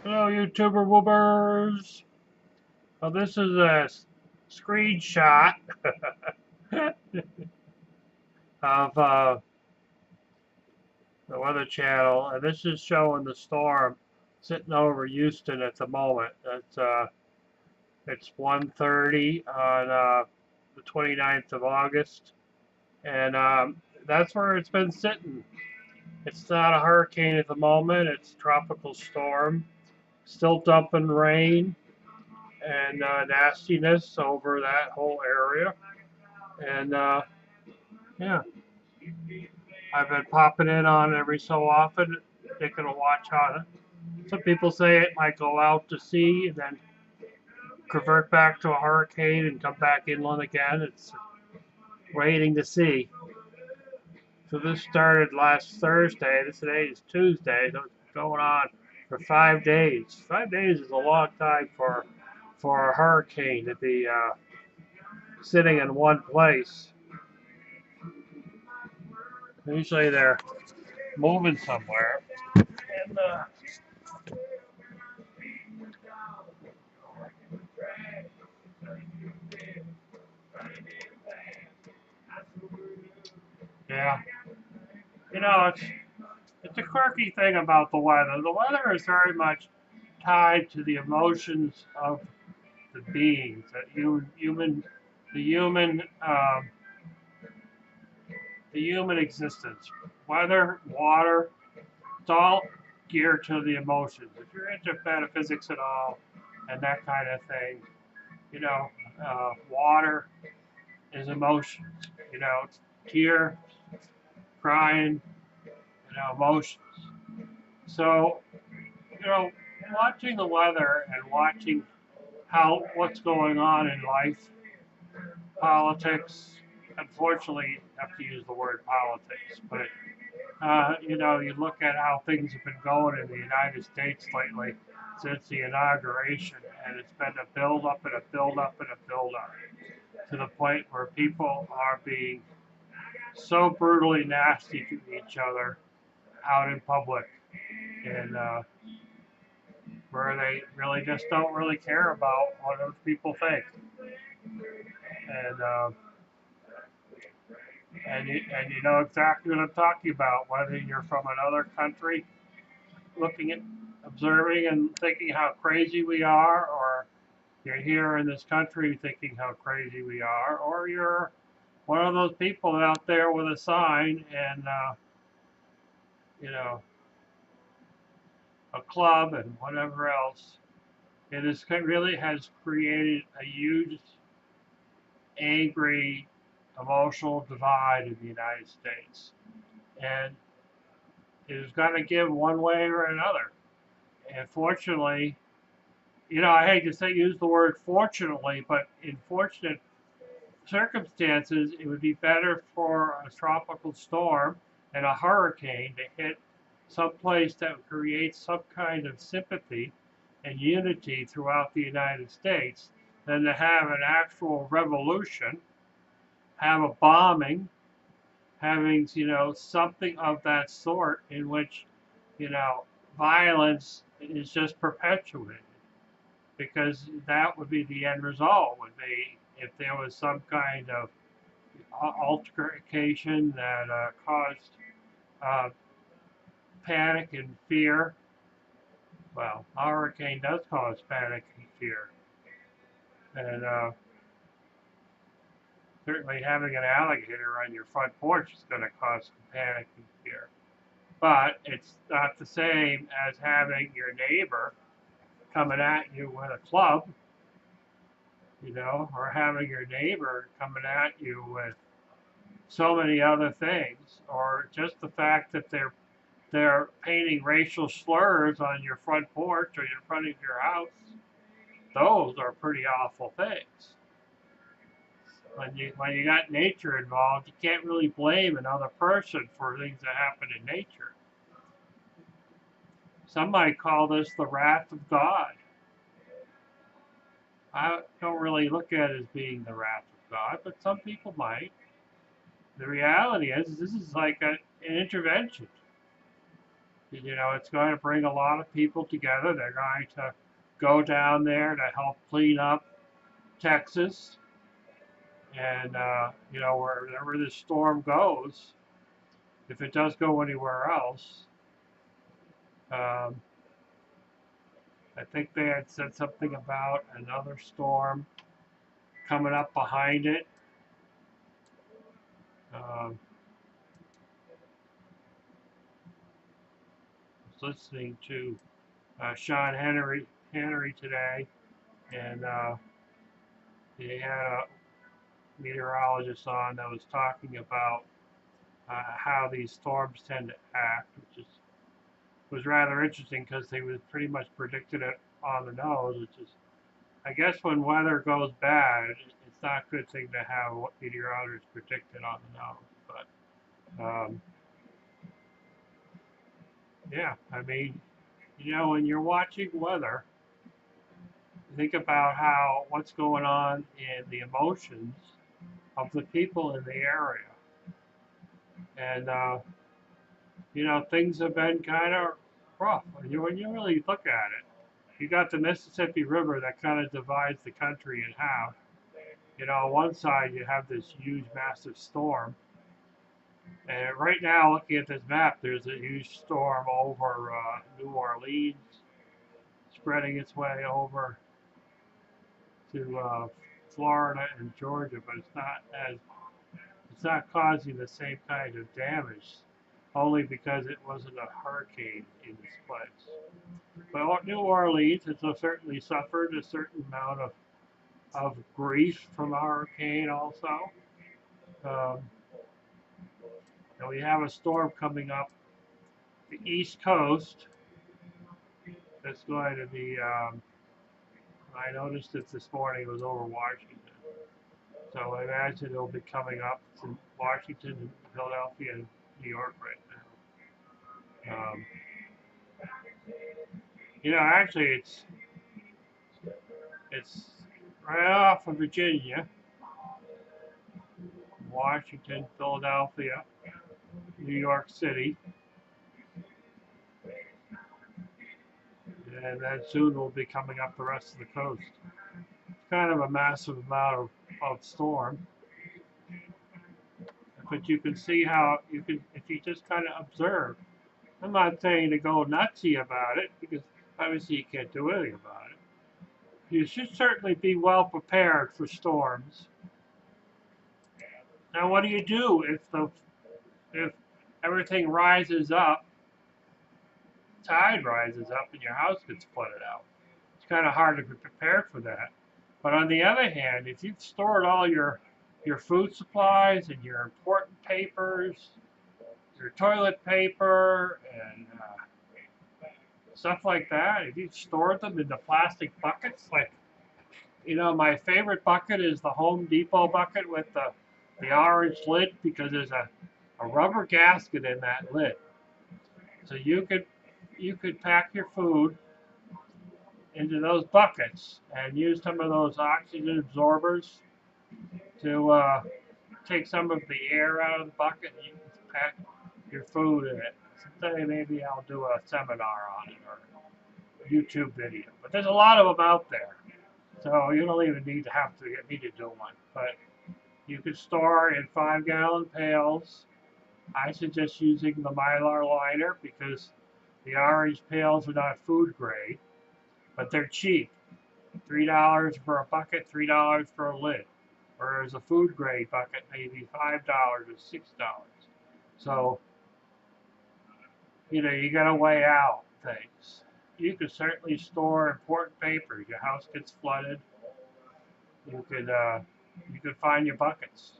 Hello, YouTuber woobers. Well, this is a screenshot of the Weather Channel, and this is showing the storm sitting over Houston at the moment. It's 1:30 on the 29th of August, and that's where it's been sitting. It's not a hurricane at the moment. It's a tropical storm, still dumping rain and nastiness over that whole area. And yeah, I've been popping in on every so often, taking a watch on it. Some people say it might go out to sea and then convert back to a hurricane and come back inland again. It's waiting to see. So this started last Thursday. Today is Tuesday. So it's going on for 5 days. 5 days is a long time for a hurricane to be sitting in one place. Usually they're moving somewhere. And yeah, it's a quirky thing about the weather. The weather is very much tied to the emotions of the beings, the human, the human existence. Weather, water, it's all geared to the emotions. If you're into metaphysics at all and that kind of thing, you know, water is emotions. It's tear, crying, emotions. So, you know, watching the weather and watching what's going on in life, politics. Unfortunately, I have to use the word politics, but you look at how things have been going in the United States lately since the inauguration, and it's been a build up and a build up and a build up to the point where people are being so brutally nasty to each other out in public, and where they really just don't really care about what other people think. And you know exactly what I'm talking about, whether you're from another country looking at, observing and thinking how crazy we are, or you're here in this country thinking how crazy we are, or you're one of those people out there with a sign and you know a club and whatever else. Really has created a huge, angry, emotional divide in the United States, and it is going to give one way or another. And fortunately, I hate to use the word fortunately, but in fortunate circumstances, it would be better for a tropical storm and a hurricane to hit some place that creates some kind of sympathy and unity throughout the United States than to have an actual revolution, have a bombing, having, something of that sort in which, you know, violence is just perpetuated. Because that would be the end result, would be if there was some kind of altercation that caused uh, panic and fear. Well, a hurricane does cause panic and fear. And certainly having an alligator on your front porch is going to cause some panic and fear. But it's not the same as having your neighbor coming at you with a club, or having your neighbor coming at you with so many other things, or just the fact that they're painting racial slurs on your front porch or in front of your house. Those are pretty awful things. When you got nature involved, you can't really blame another person for things that happen in nature. Some might call this the wrath of God. I don't really look at it as being the wrath of God, but some people might. The reality is, this is like an intervention. You know, it's going to bring a lot of people together. They're going to go down there to help clean up Texas. And, you know, wherever this storm goes, if it does go anywhere else, um, I think they had said something about another storm coming up behind it. Um, I was listening to Sean Henry today, and he had a meteorologist on that was talking about how these storms tend to act, which was rather interesting because they was pretty much predicted it on the nose, which is, I guess, when weather goes bad, it's not a good thing to have what meteorologists predicted on the nose. But yeah, I mean, you know, when you're watching weather, think about what's going on in the emotions of the people in the area, and you know, things have been kind of rough when you really look at it. You got the Mississippi River that kind of divides the country in half. You know, on one side you have this huge, massive storm, and right now, looking at this map, there's a huge storm over New Orleans, spreading its way over to Florida and Georgia, but it's not causing the same kind of damage, only because it wasn't a hurricane in this place. But New Orleans has certainly suffered a certain amount of grief from a hurricane also. Um, and we have a storm coming up the East Coast that's going to be, I noticed it this morning, it was over Washington. So I imagine it'll be coming up to Washington and Philadelphia and New York right now. You know, actually, it's right off of Virginia, Washington, Philadelphia, New York City, and then soon we'll be coming up the rest of the coast. It's kind of a massive amount of storm, but you can see how you can, if you just kind of observe. I'm not saying to go nutsy about it, because obviously you can't do anything about it. You should certainly be well prepared for storms. Now, what do you do if everything rises up, tide rises up, and your house gets flooded out? It's kind of hard to be prepared for that. But on the other hand, if you've stored all your food supplies and your important papers, your toilet paper, and stuff like that, if you've stored them in the plastic buckets, like, you know, my favorite bucket is the Home Depot bucket with the orange lid, because there's a rubber gasket in that lid. So you could pack your food into those buckets and use some of those oxygen absorbers to take some of the air out of the bucket, and you can pack your food in it. Someday maybe I'll do a seminar on it or a YouTube video. But there's a lot of them out there, so you don't even need to have to get me to do one. But you can store in 5-gallon pails. I suggest using the Mylar liner because the orange pails are not food grade, but they're cheap. $3 for a bucket, $3 for a lid. Whereas a food grade bucket may be $5 or $6. So, you know, you got to weigh out things. You could certainly store important papers. Your house gets flooded. You could find your buckets.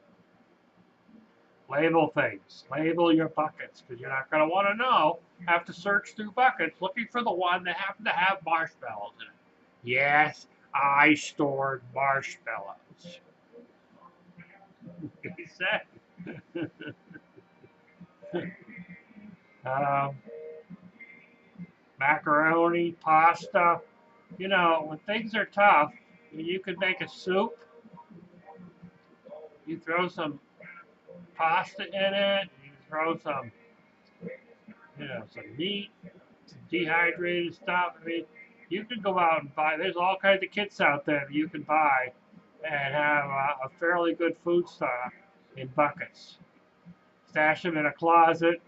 Label things. Label your buckets, because you're not going to want to know. Have to search through buckets looking for the one that happened to have marshmallows in it. Yes, I stored marshmallows. He said. Macaroni, pasta. You know, when things are tough, you could make a soup. You throw some pasta in it. You throw some, some meat, some dehydrated stuff. I mean, you can go out and buy. There's all kinds of kits out there that you can buy and have a fairly good food stock in buckets. Stash them in a closet.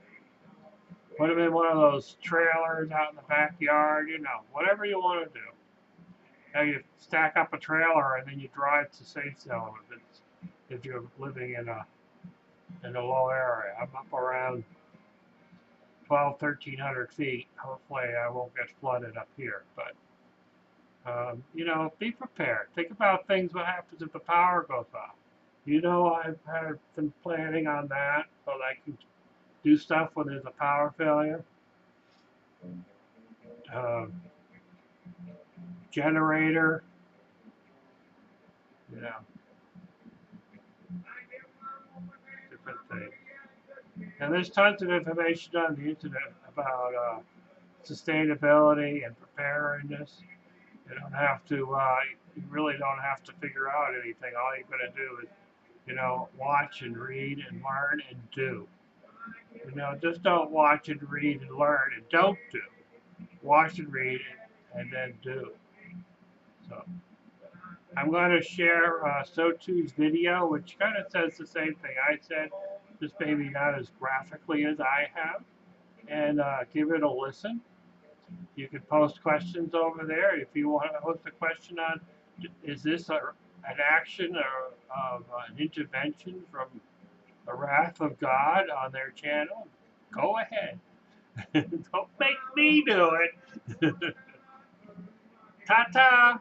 Put them in one of those trailers out in the backyard. Whatever you want to do. Now you stack up a trailer and then you drive to safe zone if you're living in a low area. I'm up around 1,300 feet. Hopefully I won't get flooded up here. But, be prepared. Think about things, what happens if the power goes off. I've been planning on that so that I can do stuff when there's a power failure. Generator, different things. And there's tons of information on the internet about sustainability and preparedness. You don't have to. You really don't have to figure out anything. All you're going to do is, watch and read and learn and do. Just don't watch and read and learn and don't do. Watch and read and then do. So I'm going to share SOTU's video, which kind of says the same thing I said, just maybe not as graphically as I have, and give it a listen. You can post questions over there. If you want to post a question on, is this an action or an intervention from the wrath of God on their channel? Go ahead. Don't make me do it. Ta-ta.